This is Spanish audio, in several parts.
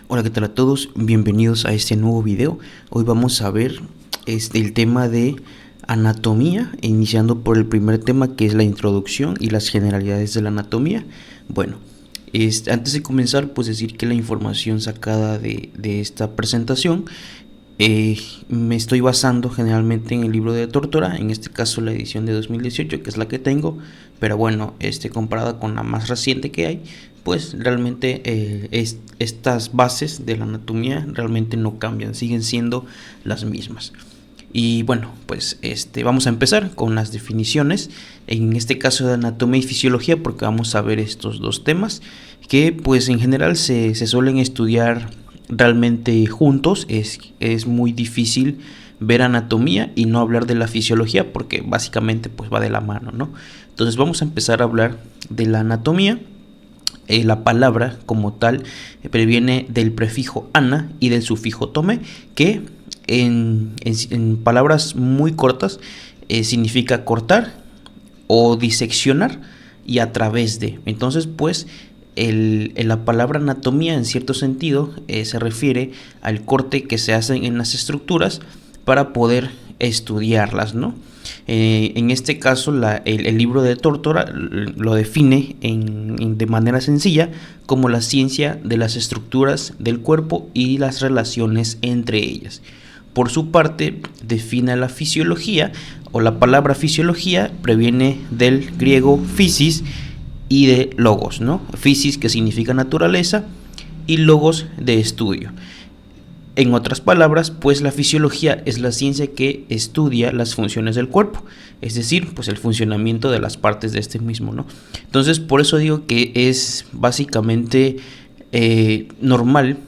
Hola, ¿qué tal a todos? Bienvenidos a este nuevo video. Hoy vamos a ver el tema de anatomía, iniciando por el primer tema, que es la introducción y las generalidades de la anatomía. Bueno, antes de comenzar, pues decir que la información sacada de esta presentación me estoy basando generalmente en el libro de Tórtora, en este caso la edición de 2018, que es la que tengo, pero bueno, comparada con la más reciente que hay, pues realmente estas bases de la anatomía realmente no cambian, siguen siendo las mismas. Y bueno, pues vamos a empezar con las definiciones, en este caso de anatomía y fisiología, porque vamos a ver estos dos temas que pues en general se suelen estudiar realmente juntos. Es muy difícil ver anatomía y no hablar de la fisiología, porque básicamente pues va de la mano, ¿no? Entonces vamos a empezar a hablar de la anatomía. La palabra como tal previene del prefijo ana y del sufijo tome, que en palabras muy cortas significa cortar o diseccionar y a través de. Entonces pues la palabra anatomía en cierto sentido se refiere al corte que se hace en las estructuras para poder estudiarlas, ¿no? En este caso el libro de Tórtora lo define de manera sencilla como la ciencia de las estructuras del cuerpo y las relaciones entre ellas. Por su parte, define la fisiología, o la palabra fisiología previene del griego physis y de logos, ¿no? Physis, que significa naturaleza, y logos, de estudio. En otras palabras, pues la fisiología es la ciencia que estudia las funciones del cuerpo, es decir, pues el funcionamiento de las partes de este mismo, ¿no? Entonces, por eso digo que es básicamente normal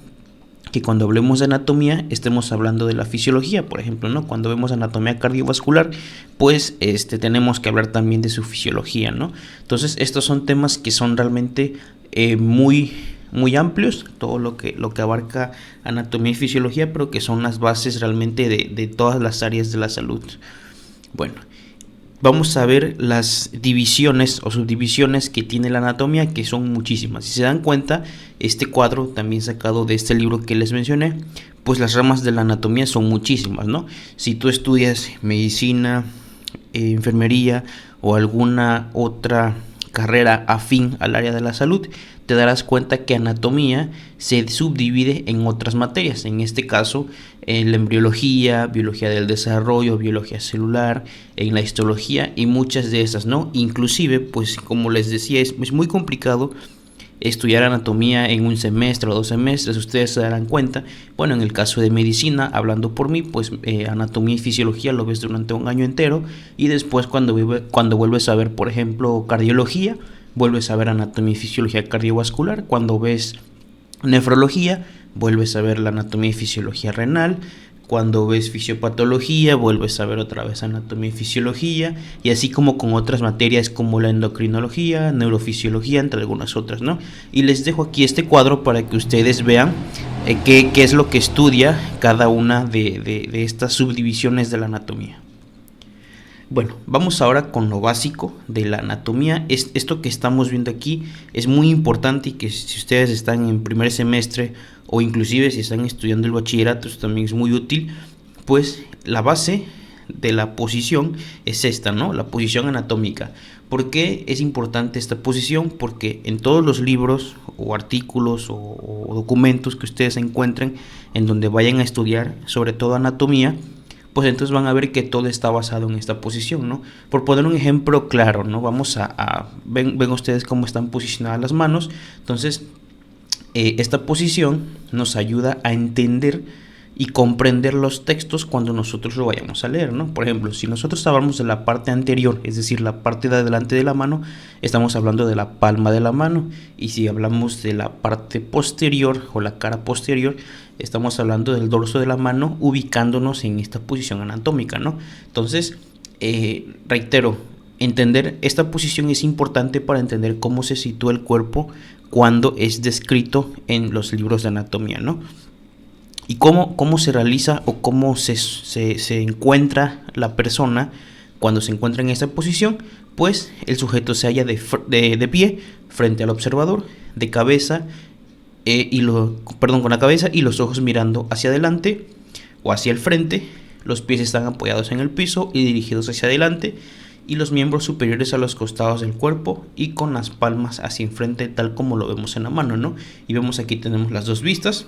que cuando hablemos de anatomía estemos hablando de la fisiología, por ejemplo, ¿no? Cuando vemos anatomía cardiovascular, pues tenemos que hablar también de su fisiología, ¿no? Entonces, estos son temas que son realmente muy amplios, todo lo que abarca anatomía y fisiología, pero que son las bases realmente de todas las áreas de la salud. Bueno, vamos a ver las divisiones o subdivisiones que tiene la anatomía, que son muchísimas. Si se dan cuenta, este cuadro también sacado de este libro que les mencioné, pues las ramas de la anatomía son muchísimas, ¿no? Si tú estudias medicina, enfermería o alguna otra carrera afín al área de la salud, te darás cuenta que anatomía se subdivide en otras materias, en este caso en la embriología, biología del desarrollo, biología celular, en la histología y muchas de esas, ¿no? Inclusive, pues como les decía, es muy complicado estudiar anatomía en un semestre o 2 semestres, ustedes se darán cuenta. Bueno, en el caso de medicina, hablando por mí, pues anatomía y fisiología lo ves durante un año entero, y después cuando vuelves a ver, por ejemplo, cardiología, vuelves a ver anatomía y fisiología cardiovascular. Cuando ves nefrología, vuelves a ver la anatomía y fisiología renal. Cuando ves fisiopatología, vuelves a ver otra vez anatomía y fisiología, y así como con otras materias como la endocrinología, neurofisiología, entre algunas otras, ¿no? Y les dejo aquí este cuadro para que ustedes vean qué es lo que estudia cada una de estas subdivisiones de la anatomía. Bueno, vamos ahora con lo básico de la anatomía. Esto que estamos viendo aquí es muy importante, y que si ustedes están en primer semestre o inclusive si están estudiando el bachillerato, esto también es muy útil. Pues la base de la posición es esta, ¿no? La posición anatómica. ¿Por qué es importante esta posición? Porque en todos los libros o artículos o documentos que ustedes encuentren en donde vayan a estudiar, sobre todo anatomía, pues entonces van a ver que todo está basado en esta posición, ¿no? Por poner un ejemplo claro, ¿no? Vamos ven ustedes cómo están posicionadas las manos. Entonces, esta posición nos ayuda a entender y comprender los textos cuando nosotros lo vayamos a leer, ¿no? Por ejemplo, si nosotros hablamos de la parte anterior, es decir, la parte de adelante de la mano, estamos hablando de la palma de la mano. Y si hablamos de la parte posterior o la cara posterior, estamos hablando del dorso de la mano, ubicándonos en esta posición anatómica, ¿no? Entonces, reitero, entender esta posición es importante para entender cómo se sitúa el cuerpo cuando es descrito en los libros de anatomía, ¿no? Y cómo se realiza o cómo se encuentra la persona cuando se encuentra en esta posición. Pues el sujeto se halla de pie frente al observador, de cabeza con la cabeza y los ojos mirando hacia adelante o hacia el frente. Los pies están apoyados en el piso y dirigidos hacia adelante, y los miembros superiores a los costados del cuerpo y con las palmas hacia enfrente, tal como lo vemos en la mano, ¿no? Y vemos aquí tenemos las dos vistas,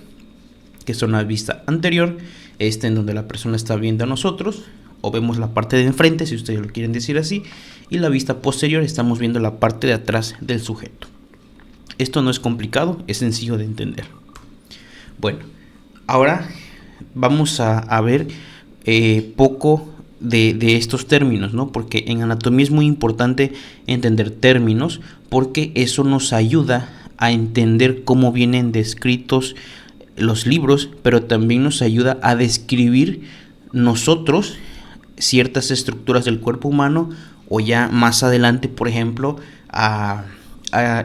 que son la vista anterior, en donde la persona está viendo a nosotros, o vemos la parte de enfrente, si ustedes lo quieren decir así, y la vista posterior, estamos viendo la parte de atrás del sujeto. Esto no es complicado, es sencillo de entender. Bueno, ahora vamos a ver poco de estos términos, ¿no? Porque en anatomía es muy importante entender términos, porque eso nos ayuda a entender cómo vienen descritos los libros, pero también nos ayuda a describir nosotros ciertas estructuras del cuerpo humano, o ya más adelante, por ejemplo, a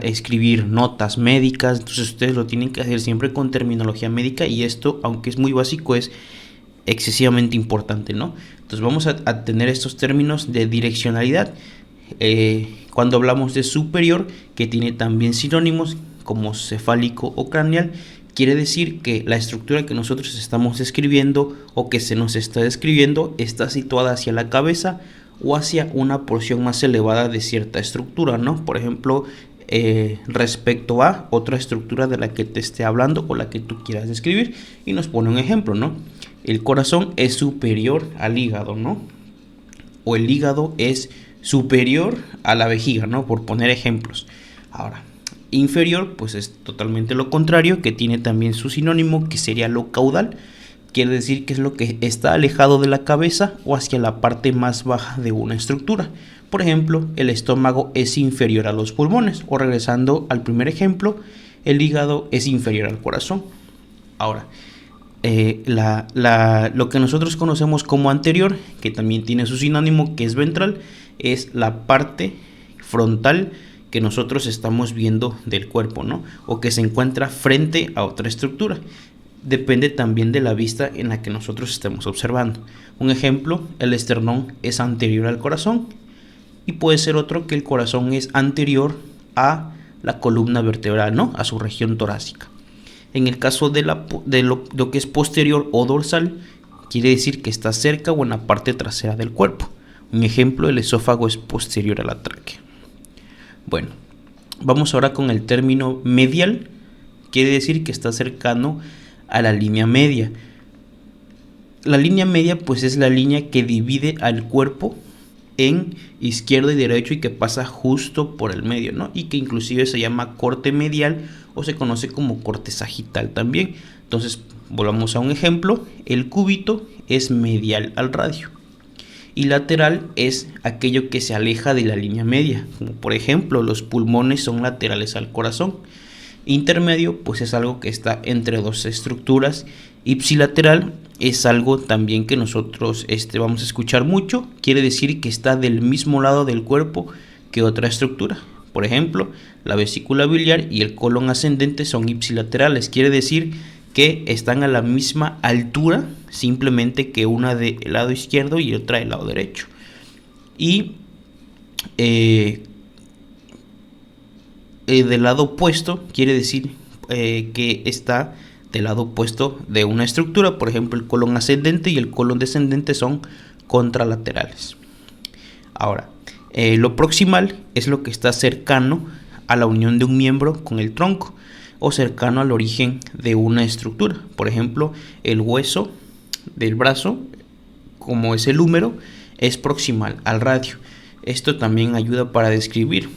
escribir notas médicas. Entonces ustedes lo tienen que hacer siempre con terminología médica, y esto, aunque es muy básico, es excesivamente importante, ¿no? Entonces vamos a tener estos términos de direccionalidad. Cuando hablamos de superior, que tiene también sinónimos como cefálico o craneal, quiere decir que la estructura que nosotros estamos describiendo o que se nos está describiendo está situada hacia la cabeza o hacia una porción más elevada de cierta estructura, ¿no? Por ejemplo, respecto a otra estructura de la que te esté hablando o la que tú quieras describir, y nos pone un ejemplo, ¿no? El corazón es superior al hígado, ¿no? O el hígado es superior a la vejiga, ¿no? Por poner ejemplos. Ahora, inferior, pues es totalmente lo contrario, que tiene también su sinónimo, que sería lo caudal. Quiere decir que es lo que está alejado de la cabeza o hacia la parte más baja de una estructura. Por ejemplo, el estómago es inferior a los pulmones. O regresando al primer ejemplo, el hígado es inferior al corazón. Ahora, lo que nosotros conocemos como anterior, que también tiene su sinónimo, que es ventral, es la parte frontal que nosotros estamos viendo del cuerpo, ¿no? O que se encuentra frente a otra estructura. Depende también de la vista en la que nosotros estemos observando. Un ejemplo, el esternón es anterior al corazón, y puede ser otro que el corazón es anterior a la columna vertebral, ¿no? A su región torácica. En el caso de lo que es posterior o dorsal, quiere decir que está cerca o en la parte trasera del cuerpo. Un ejemplo, el esófago es posterior a la tráquea. Bueno, vamos ahora con el término medial. Quiere decir que está cercano a la línea media. La línea media, pues, es la línea que divide al cuerpo en izquierdo y derecho y que pasa justo por el medio, ¿no? Y que inclusive se llama corte medial o se conoce como corte sagital también. Entonces, volvamos a un ejemplo. El cúbito es medial al radio, y lateral es aquello que se aleja de la línea media, como por ejemplo los pulmones son laterales al corazón. Intermedio, pues, es algo que está entre dos estructuras. Ipsilateral es algo también que nosotros vamos a escuchar mucho. Quiere decir que está del mismo lado del cuerpo que otra estructura. Por ejemplo, la vesícula biliar y el colon ascendente son ipsilaterales. Quiere decir que están a la misma altura, simplemente que una del lado izquierdo y otra del lado derecho. Y del lado opuesto quiere decir que está del lado opuesto de una estructura. Por ejemplo, el colon ascendente y el colon descendente son contralaterales. Ahora, lo proximal es lo que está cercano a la unión de un miembro con el tronco o cercano al origen de una estructura. Por ejemplo, el hueso del brazo, como es el húmero, es proximal al radio. Esto también ayuda para describir,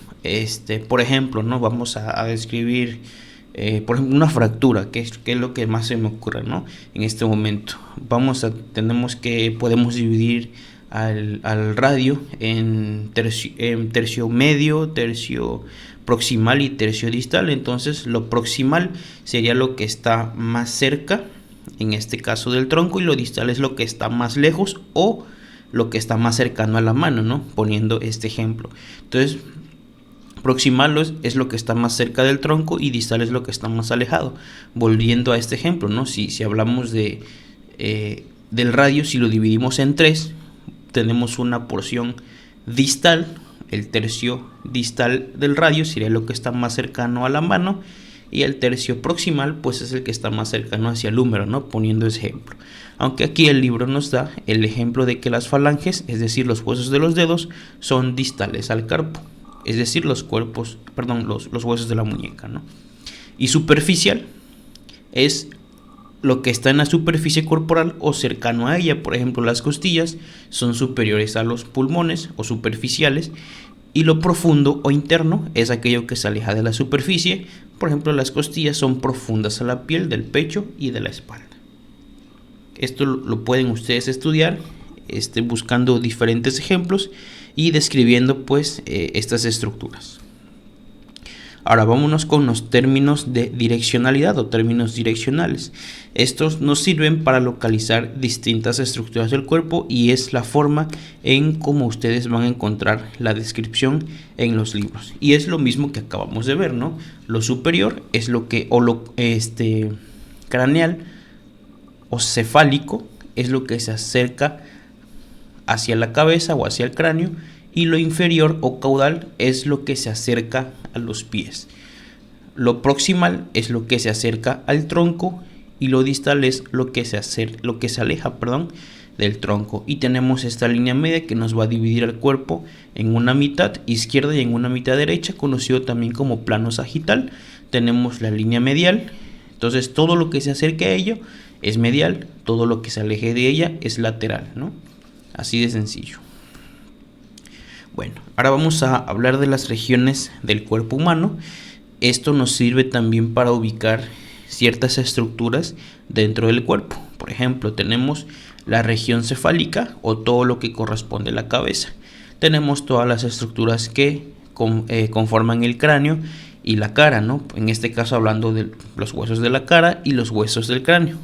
por ejemplo, ¿no? Vamos a describir, por ejemplo, una fractura, que es lo que más se me ocurre, ¿no? En este momento. Podemos dividir al radio en tercio medio, tercio proximal y tercio distal. Entonces, lo proximal sería lo que está más cerca, en este caso del tronco, y lo distal es lo que está más lejos o lo que está más cercano a la mano, ¿no? Poniendo este ejemplo. Entonces, proximal es lo que está más cerca del tronco y distal es lo que está más alejado. Volviendo a este ejemplo, ¿no? Si hablamos del radio, si lo dividimos en tres, tenemos una porción distal. El tercio distal del radio sería lo que está más cercano a la mano, y el tercio proximal pues es el que está más cercano hacia el húmero, ¿no? Poniendo ese ejemplo. Aunque aquí el libro nos da el ejemplo de que las falanges, es decir, los huesos de los dedos, son distales al carpo, es decir, los huesos de la muñeca, ¿no? Y superficial es lo que está en la superficie corporal o cercano a ella. Por ejemplo, las costillas son superiores a los pulmones o superficiales, y lo profundo o interno es aquello que se aleja de la superficie. Por ejemplo, las costillas son profundas a la piel del pecho y de la espalda. Esto lo pueden ustedes estudiar buscando diferentes ejemplos y describiendo pues estas estructuras. Ahora vámonos con los términos de direccionalidad o términos direccionales. Estos nos sirven para localizar distintas estructuras del cuerpo y es la forma en cómo ustedes van a encontrar la descripción en los libros. Y es lo mismo que acabamos de ver, ¿no? Lo superior es craneal o cefálico es lo que se acerca hacia la cabeza o hacia el cráneo, y lo inferior o caudal es lo que se acerca a los pies. Lo proximal es lo que se acerca al tronco y lo distal es lo que se aleja del tronco. Y tenemos esta línea media que nos va a dividir el cuerpo en una mitad izquierda y en una mitad derecha, conocido también como plano sagital. Tenemos la línea medial, entonces todo lo que se acerque a ello es medial, todo lo que se aleje de ella es lateral, ¿no? Así de sencillo. Bueno, ahora vamos a hablar de las regiones del cuerpo humano. Esto nos sirve también para ubicar ciertas estructuras dentro del cuerpo. Por ejemplo, tenemos la región cefálica o todo lo que corresponde a la cabeza. Tenemos todas las estructuras que conforman el cráneo y la cara, ¿no? En este caso hablando de los huesos de la cara y los huesos del cráneo,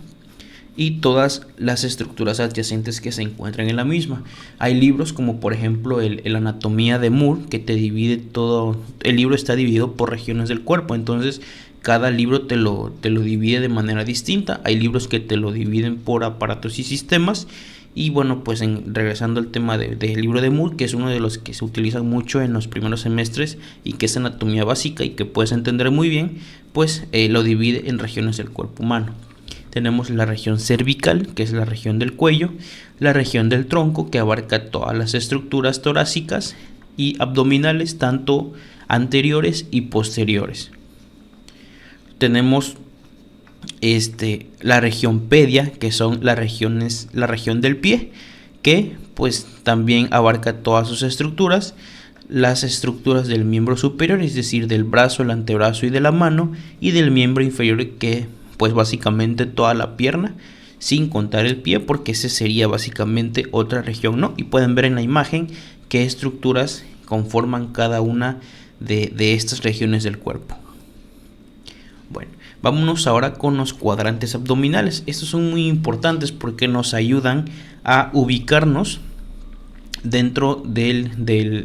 y todas las estructuras adyacentes que se encuentran en la misma. Hay libros como por ejemplo el Anatomía de Moore, que te divide todo. El libro está dividido por regiones del cuerpo, entonces cada libro te lo divide de manera distinta. Hay libros que te lo dividen por aparatos y sistemas. Y bueno, pues regresando al tema del libro de Moore, que es uno de los que se utilizan mucho en los primeros semestres y que es anatomía básica y que puedes entender muy bien, pues lo divide en regiones del cuerpo humano. Tenemos la región cervical, que es la región del cuello, la región del tronco, que abarca todas las estructuras torácicas y abdominales, tanto anteriores y posteriores. Tenemos la región pedia, que son la región del pie, que pues también abarca todas sus estructuras, las estructuras del miembro superior, es decir, del brazo, el antebrazo y de la mano, y del miembro inferior, que pues básicamente toda la pierna, sin contar el pie, porque ese sería básicamente otra región, ¿no? Y pueden ver en la imagen qué estructuras conforman cada una de estas regiones del cuerpo. Bueno, vámonos ahora con los cuadrantes abdominales. Estos son muy importantes porque nos ayudan a ubicarnos dentro de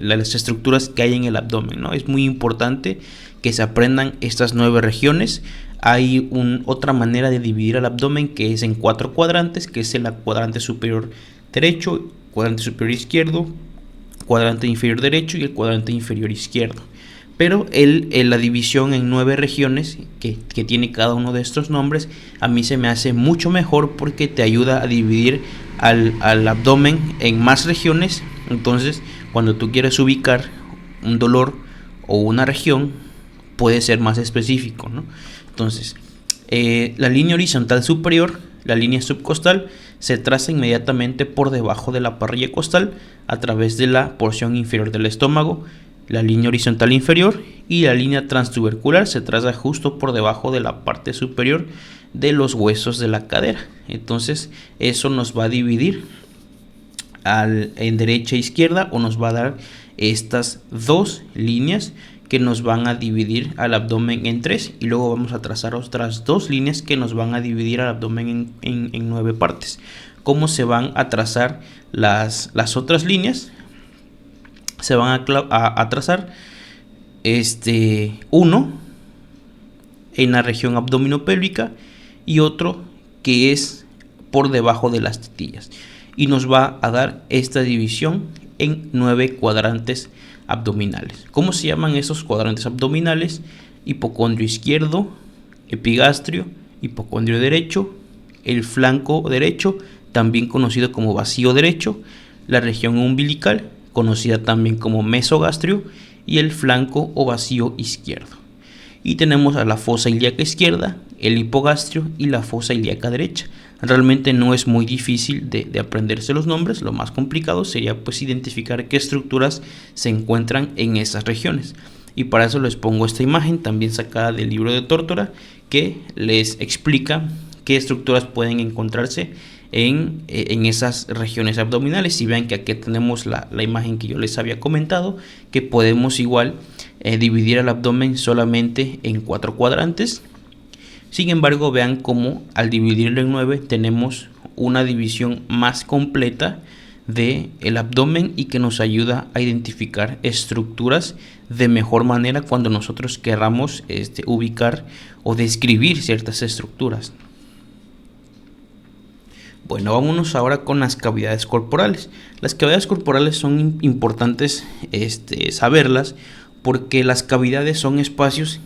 las estructuras que hay en el abdomen, ¿no? Es muy importante que se aprendan estas 9 regiones. Hay otra manera de dividir el abdomen, que es en 4 cuadrantes, que es el cuadrante superior derecho, cuadrante superior izquierdo, cuadrante inferior derecho y el cuadrante inferior izquierdo. Pero la división en 9 regiones que tiene cada uno de estos nombres, a mí se me hace mucho mejor porque te ayuda a dividir al abdomen en más regiones. Entonces, cuando tú quieres ubicar un dolor o una región, puede ser más específico, ¿no? Entonces, la línea horizontal superior, la línea subcostal, se traza inmediatamente por debajo de la parrilla costal a través de la porción inferior del estómago. La línea horizontal inferior y la línea transtubercular se traza justo por debajo de la parte superior de los huesos de la cadera. Entonces, eso nos va a dividir en derecha e izquierda, o nos va a dar estas 2 líneas que nos van a dividir al abdomen en 3, y luego vamos a trazar otras 2 líneas que nos van a dividir al abdomen en 9 partes. ¿Cómo se van a trazar las otras líneas? Se van a trazar uno en la región abdominopélvica y otro que es por debajo de las tetillas, y nos va a dar esta división en 9 cuadrantes abdominales. ¿Cómo se llaman esos cuadrantes abdominales? Hipocondrio izquierdo, epigastrio, hipocondrio derecho, el flanco derecho, también conocido como vacío derecho, la región umbilical, conocida también como mesogastrio, y el flanco o vacío izquierdo. Y tenemos a la fosa ilíaca izquierda, el hipogastrio y la fosa ilíaca derecha. Realmente no es muy difícil de aprenderse los nombres, lo más complicado sería pues identificar qué estructuras se encuentran en esas regiones. Y para eso les pongo esta imagen también sacada del libro de Tórtora, que les explica qué estructuras pueden encontrarse en esas regiones abdominales. Y vean que aquí tenemos la imagen que yo les había comentado, que podemos igual dividir el abdomen solamente en 4 cuadrantes. Sin embargo, vean cómo al dividirlo en 9 tenemos una división más completa del abdomen y que nos ayuda a identificar estructuras de mejor manera cuando nosotros queramos ubicar o describir ciertas estructuras. Bueno, vámonos ahora con las cavidades corporales. Las cavidades corporales son importantes saberlas, porque las cavidades son espacios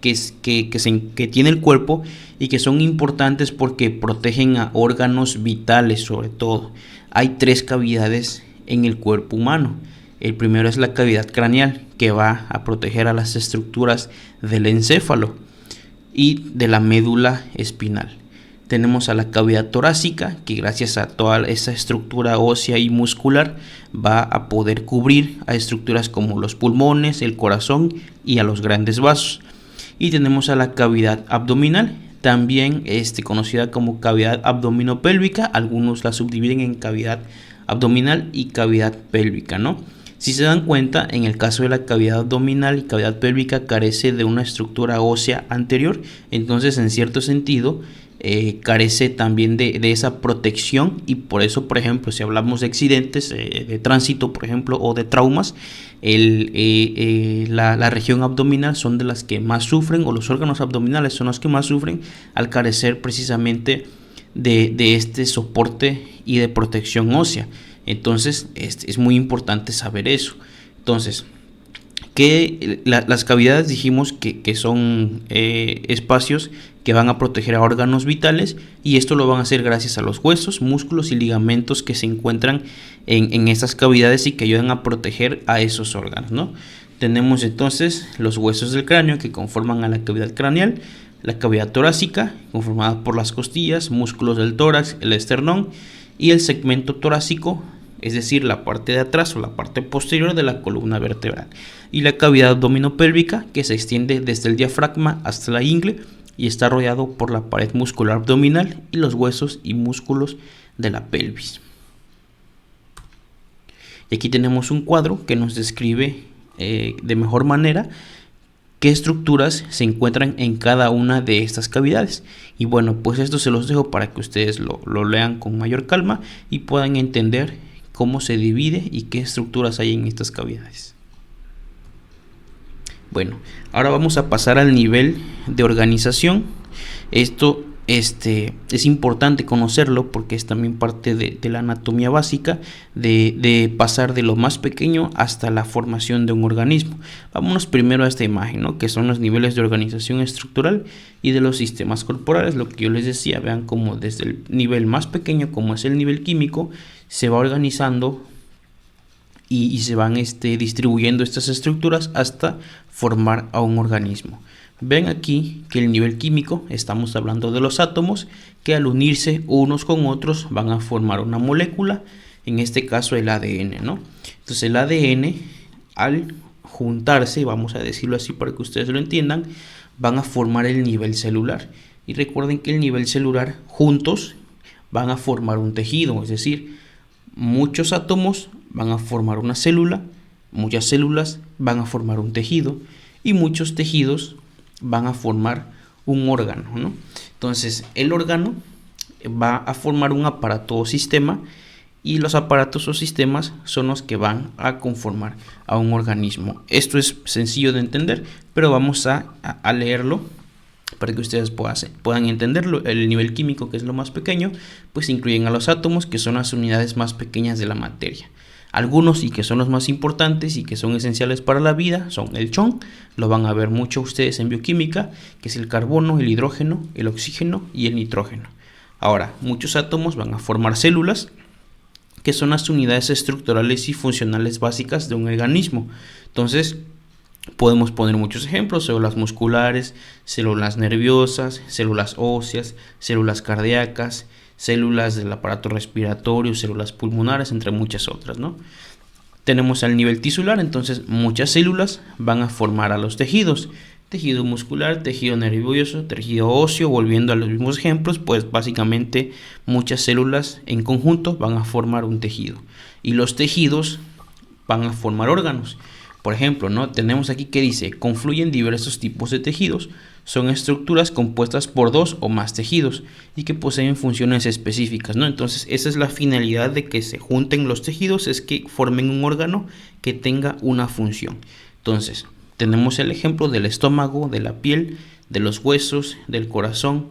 que tiene el cuerpo y que son importantes porque protegen a órganos vitales. Sobre todo hay 3 cavidades en el cuerpo humano. El primero es la cavidad craneal, que va a proteger a las estructuras del encéfalo y de la médula espinal. Tenemos a la cavidad torácica, que gracias a toda esa estructura ósea y muscular va a poder cubrir a estructuras como los pulmones, el corazón y a los grandes vasos. Y tenemos a la cavidad abdominal, también conocida como cavidad abdominopélvica. Algunos la subdividen en cavidad abdominal y cavidad pélvica, ¿no? Si se dan cuenta, en el caso de la cavidad abdominal y cavidad pélvica carece de una estructura ósea anterior, entonces en cierto sentido carece también de esa protección, y por eso, por ejemplo, si hablamos de accidentes de tránsito, por ejemplo, o de traumas, la región abdominal son de las que más sufren, o los órganos abdominales son los que más sufren al carecer precisamente de este soporte y de protección ósea. Entonces es muy importante saber eso. Entonces, las cavidades dijimos que son espacios que van a proteger a órganos vitales, y esto lo van a hacer gracias a los huesos, músculos y ligamentos que se encuentran en esas cavidades y que ayudan a proteger a esos órganos, ¿no? Tenemos entonces los huesos del cráneo, que conforman a la cavidad craneal, la cavidad torácica, conformada por las costillas, músculos del tórax, el esternón y el segmento torácico, es decir, la parte de atrás o la parte posterior de la columna vertebral, y la cavidad abdominopélvica, que se extiende desde el diafragma hasta la ingle y está rodeado por la pared muscular abdominal y los huesos y músculos de la pelvis. Y aquí tenemos un cuadro que nos describe de mejor manera qué estructuras se encuentran en cada una de estas cavidades. Y bueno, pues esto se los dejo para que ustedes lo lean con mayor calma y puedan entender cómo se divide y qué estructuras hay en estas cavidades. Bueno, ahora vamos a pasar al nivel de organización. Esto es importante conocerlo porque es también parte de la anatomía básica, de pasar de lo más pequeño hasta la formación de un organismo. Vámonos primero a esta imagen, ¿no? Que son los niveles de organización estructural y de los sistemas corporales. Lo que yo les decía, vean cómo desde el nivel más pequeño, como es el nivel químico, se va organizando y se van distribuyendo estas estructuras hasta formar a un organismo. Ven aquí que el nivel químico, estamos hablando de los átomos, que al unirse unos con otros van a formar una molécula, en este caso el ADN, ¿no? Entonces el ADN, al juntarse, vamos a decirlo así para que ustedes lo entiendan, van a formar el nivel celular. Y recuerden que el nivel celular juntos van a formar un tejido, es decir, muchos átomos van a formar una célula, muchas células van a formar un tejido y muchos tejidos van a formar un órgano, ¿no? Entonces el órgano va a formar un aparato o sistema, y los aparatos o sistemas son los que van a conformar a un organismo. Esto es sencillo de entender, pero vamos a leerlo para que ustedes puedan entenderlo. El nivel químico, que es lo más pequeño, pues incluyen a los átomos, que son las unidades más pequeñas de la materia. Algunos, y que son los más importantes y que son esenciales para la vida, son el chon, lo van a ver mucho ustedes en bioquímica, que es el carbono, el hidrógeno, el oxígeno y el nitrógeno. Ahora, muchos átomos van a formar células, que son las unidades estructurales y funcionales básicas de un organismo. Entonces, podemos poner muchos ejemplos: células musculares, células nerviosas, células óseas, células cardíacas, células del aparato respiratorio, células pulmonares, entre muchas otras, ¿no? Tenemos al nivel tisular, entonces muchas células van a formar a los tejidos: tejido muscular, tejido nervioso, tejido óseo. Volviendo a los mismos ejemplos, pues básicamente muchas células en conjunto van a formar un tejido, y los tejidos van a formar órganos. Por ejemplo, ¿no? Tenemos aquí que dice: confluyen diversos tipos de tejidos, son estructuras compuestas por dos o más tejidos y que poseen funciones específicas, ¿no? Entonces, esa es la finalidad de que se junten los tejidos, es que formen un órgano que tenga una función. Entonces, tenemos el ejemplo del estómago, de la piel, de los huesos, del corazón,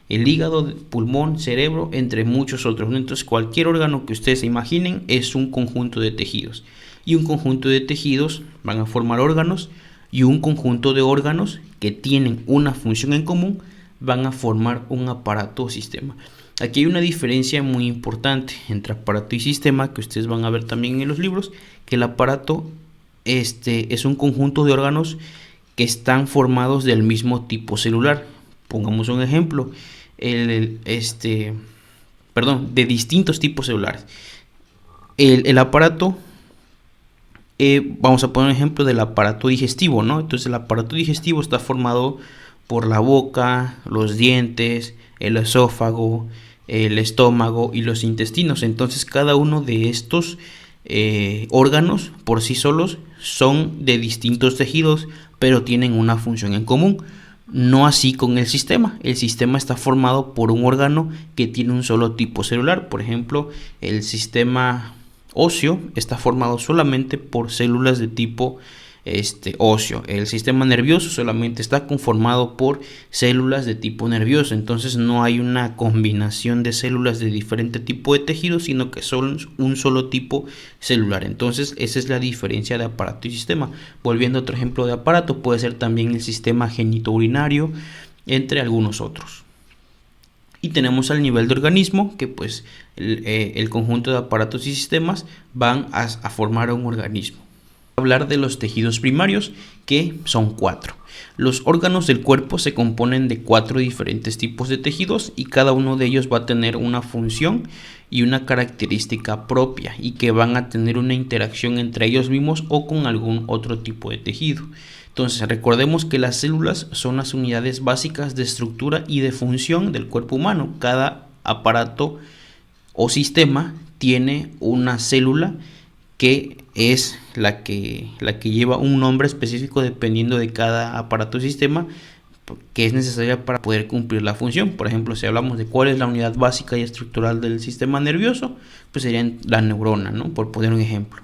el hígado, pulmón, cerebro, entre muchos otros, ¿no? Entonces, cualquier órgano que ustedes se imaginen es un conjunto de tejidos. Y un conjunto de tejidos van a formar órganos, y un conjunto de órganos que tienen una función en común van a formar un aparato o sistema. Aquí hay una diferencia muy importante entre aparato y sistema, que ustedes van a ver también en los libros, que el aparato es un conjunto de órganos que están formados del mismo tipo celular. Pongamos un ejemplo, de distintos tipos celulares. El aparato, vamos a poner un ejemplo del aparato digestivo, ¿no? Entonces, el aparato digestivo está formado por la boca, los dientes, el esófago, el estómago y los intestinos. Entonces, cada uno de estos órganos por sí solos son de distintos tejidos, pero tienen una función en común. No así con el sistema. El sistema está formado por un órgano que tiene un solo tipo celular. Por ejemplo, el sistema óseo está formado solamente por células de tipo óseo. El sistema nervioso solamente está conformado por células de tipo nervioso. Entonces, no hay una combinación de células de diferente tipo de tejido, sino que son un solo tipo celular. Entonces, esa es la diferencia de aparato y sistema. Volviendo a otro ejemplo de aparato, puede ser también el sistema genitourinario, entre algunos otros. Y tenemos al nivel de organismo, que pues el conjunto de aparatos y sistemas van a formar un organismo. Hablar de los tejidos primarios, que son 4. Los órganos del cuerpo se componen de 4 diferentes tipos de tejidos, y cada uno de ellos va a tener una función y una característica propia, y que van a tener una interacción entre ellos mismos o con algún otro tipo de tejido. Entonces, recordemos que las células son las unidades básicas de estructura y de función del cuerpo humano. Cada aparato o sistema tiene una célula que es la que lleva un nombre específico dependiendo de cada aparato o sistema, que es necesaria para poder cumplir la función. Por ejemplo, si hablamos de cuál es la unidad básica y estructural del sistema nervioso, pues sería la neurona, ¿no? Por poner un ejemplo.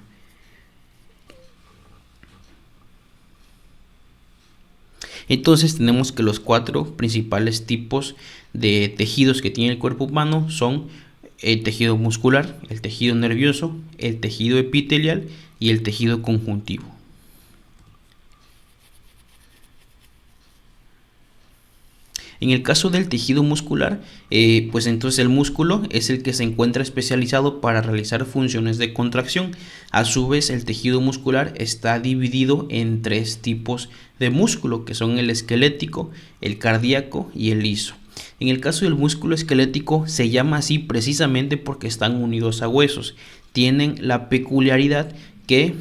Entonces, tenemos que los 4 principales tipos de tejidos que tiene el cuerpo humano son el tejido muscular, el tejido nervioso, el tejido epitelial y el tejido conjuntivo. En el caso del tejido muscular, pues entonces el músculo es el que se encuentra especializado para realizar funciones de contracción. A su vez, el tejido muscular está dividido en 3 tipos de músculo, que son el esquelético, el cardíaco y el liso. En el caso del músculo esquelético se llama así precisamente porque están unidos a huesos. Tienen la peculiaridad que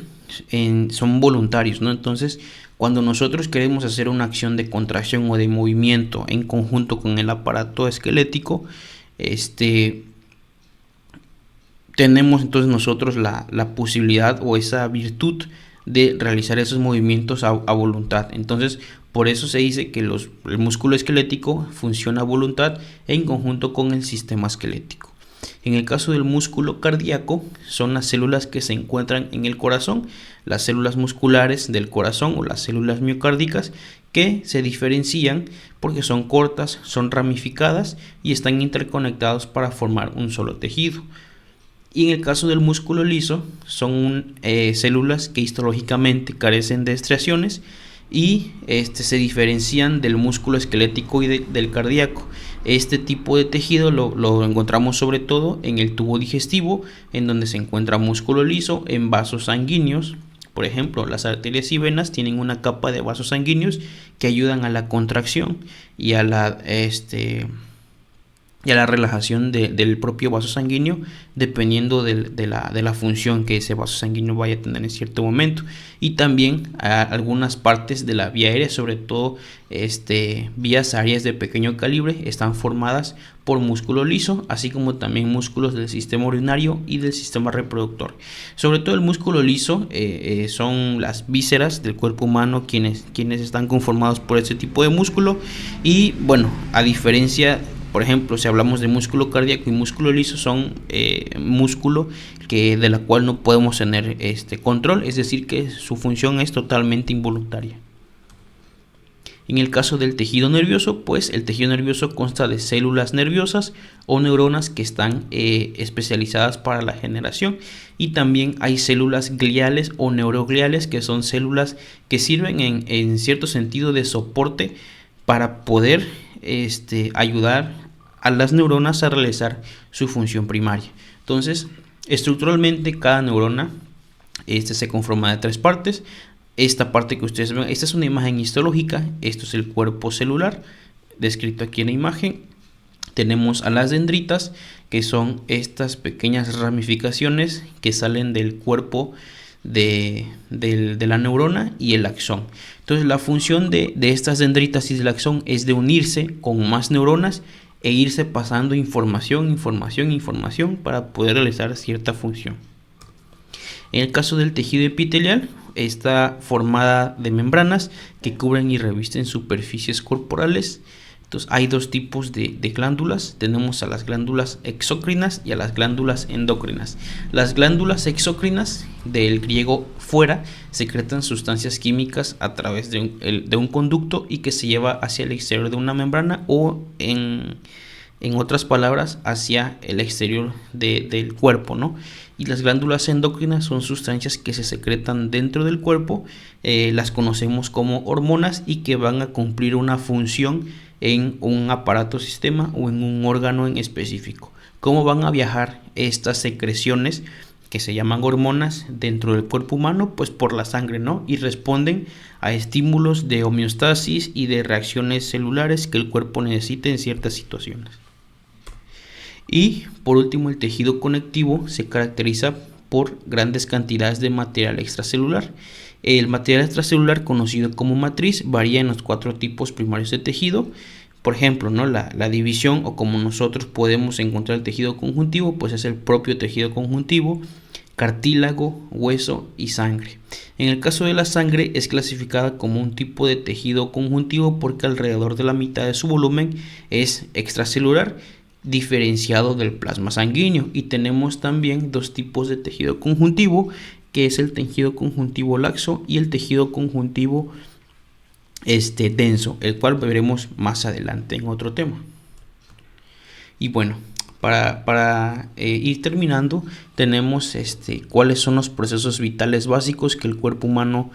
son voluntarios, ¿no? Entonces, cuando nosotros queremos hacer una acción de contracción o de movimiento en conjunto con el aparato esquelético, tenemos entonces nosotros la posibilidad o esa virtud de realizar esos movimientos a voluntad. Entonces, por eso se dice que el músculo esquelético funciona a voluntad en conjunto con el sistema esquelético. En el caso del músculo cardíaco, son las células que se encuentran en el corazón, las células musculares del corazón o las células miocárdicas, que se diferencian porque son cortas, son ramificadas y están interconectados para formar un solo tejido. Y en el caso del músculo liso, son células que histológicamente carecen de estriaciones y se diferencian del músculo esquelético y del cardíaco. Este tipo de tejido lo encontramos sobre todo en el tubo digestivo, en donde se encuentra músculo liso, en vasos sanguíneos. Por ejemplo, las arterias y venas tienen una capa de vasos sanguíneos que ayudan a la contracción y a la relajación del propio vaso sanguíneo, dependiendo de la función que ese vaso sanguíneo vaya a tener en cierto momento. Y también algunas partes de la vía aérea, sobre todo vías aéreas de pequeño calibre, están formadas por músculo liso, así como también músculos del sistema urinario y del sistema reproductor. Sobre todo el músculo liso son las vísceras del cuerpo humano quienes están conformados por ese tipo de músculo. Y bueno, a diferencia, por ejemplo, si hablamos de músculo cardíaco y músculo liso, son músculo de la cual no podemos tener control, es decir, que su función es totalmente involuntaria. En el caso del tejido nervioso, pues el tejido nervioso consta de células nerviosas o neuronas que están especializadas para la generación, y también hay células gliales o neurogliales, que son células que sirven en cierto sentido de soporte para poder ayudar a las neuronas a realizar su función primaria. Entonces, estructuralmente cada neurona se conforma de 3 partes. Esta parte que ustedes ven, esta es una imagen histológica. Esto es el cuerpo celular descrito aquí en la imagen. Tenemos a las dendritas, que son estas pequeñas ramificaciones que salen del cuerpo de la neurona, y el axón. Entonces la función de estas dendritas y del axón es de unirse con más neuronas e irse pasando información para poder realizar cierta función. En el caso del tejido epitelial, está formada de membranas que cubren y revisten superficies corporales. Entonces hay 2 tipos de glándulas. Tenemos a las glándulas exócrinas y a las glándulas endócrinas. Las glándulas exócrinas, del griego fuera, secretan sustancias químicas a través de un conducto y que se lleva hacia el exterior de una membrana, o en otras palabras, hacia el exterior del cuerpo, ¿no? Y las glándulas endócrinas son sustancias que se secretan dentro del cuerpo, las conocemos como hormonas, y que van a cumplir una función en un aparato sistema o en un órgano en específico. ¿Cómo van a viajar estas secreciones, que se llaman hormonas, dentro del cuerpo humano? Pues por la sangre, ¿no? Y responden a estímulos de homeostasis y de reacciones celulares que el cuerpo necesita en ciertas situaciones. Y por último, el tejido conectivo se caracteriza por grandes cantidades de material extracelular. El material extracelular, conocido como matriz, varía en los 4 tipos primarios de tejido. Por ejemplo, ¿no? la división, o como nosotros podemos encontrar el tejido conjuntivo, pues es el propio tejido conjuntivo, cartílago, hueso y sangre. En el caso de la sangre, es clasificada como un tipo de tejido conjuntivo porque alrededor de la mitad de su volumen es extracelular, diferenciado del plasma sanguíneo. Y tenemos también 2 tipos de tejido conjuntivo, que es el tejido conjuntivo laxo y el tejido conjuntivo denso, el cual veremos más adelante en otro tema. Y bueno, para ir terminando, tenemos cuáles son los procesos vitales básicos que el cuerpo humano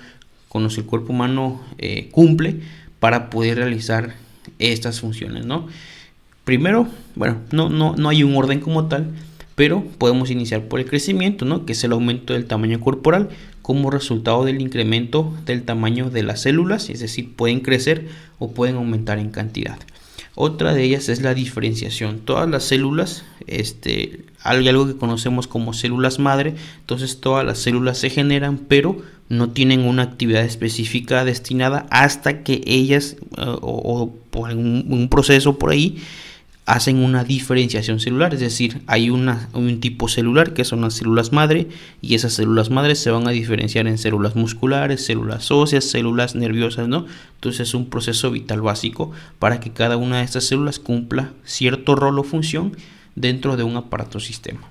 cumple para poder realizar estas funciones, ¿no? Primero, bueno, no hay un orden como tal, pero podemos iniciar por el crecimiento, ¿no? Que es el aumento del tamaño corporal como resultado del incremento del tamaño de las células, es decir, pueden crecer o pueden aumentar en cantidad. Otra de ellas es la diferenciación. Todas las células, hay algo que conocemos como células madre. Entonces todas las células se generan, pero no tienen una actividad específica destinada hasta que ellas o por un proceso por ahí hacen una diferenciación celular. Es decir, hay un tipo celular que son las células madre, y esas células madres se van a diferenciar en células musculares, células óseas, células nerviosas, ¿no? Entonces es un proceso vital básico para que cada una de estas células cumpla cierto rol o función dentro de un aparato sistema.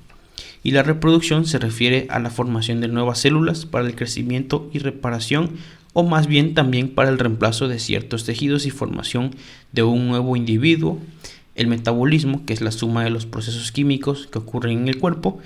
Y la reproducción se refiere a la formación de nuevas células para el crecimiento y reparación, o más bien también para el reemplazo de ciertos tejidos y formación de un nuevo individuo. El metabolismo, que es la suma de los procesos químicos que ocurren en el cuerpo,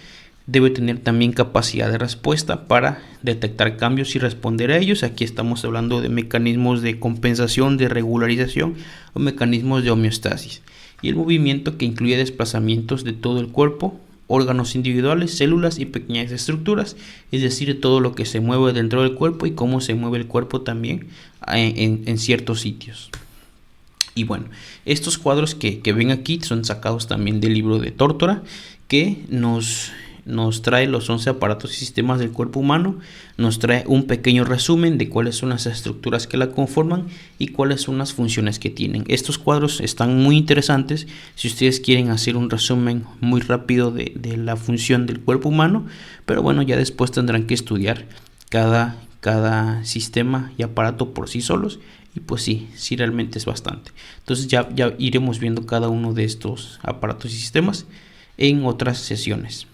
debe tener también capacidad de respuesta para detectar cambios y responder a ellos. Aquí estamos hablando de mecanismos de compensación, de regularización o mecanismos de homeostasis. Y el movimiento, que incluye desplazamientos de todo el cuerpo, órganos individuales, células y pequeñas estructuras, es decir, todo lo que se mueve dentro del cuerpo y cómo se mueve el cuerpo también en ciertos sitios. Y bueno, estos cuadros que ven aquí son sacados también del libro de Tórtora, que nos trae los 11 aparatos y sistemas del cuerpo humano, nos trae un pequeño resumen de cuáles son las estructuras que la conforman y cuáles son las funciones que tienen. Estos cuadros están muy interesantes si ustedes quieren hacer un resumen muy rápido de la función del cuerpo humano, pero bueno, ya después tendrán que estudiar cada sistema y aparato por sí solos. Y pues sí realmente es bastante. Entonces ya iremos viendo cada uno de estos aparatos y sistemas en otras sesiones.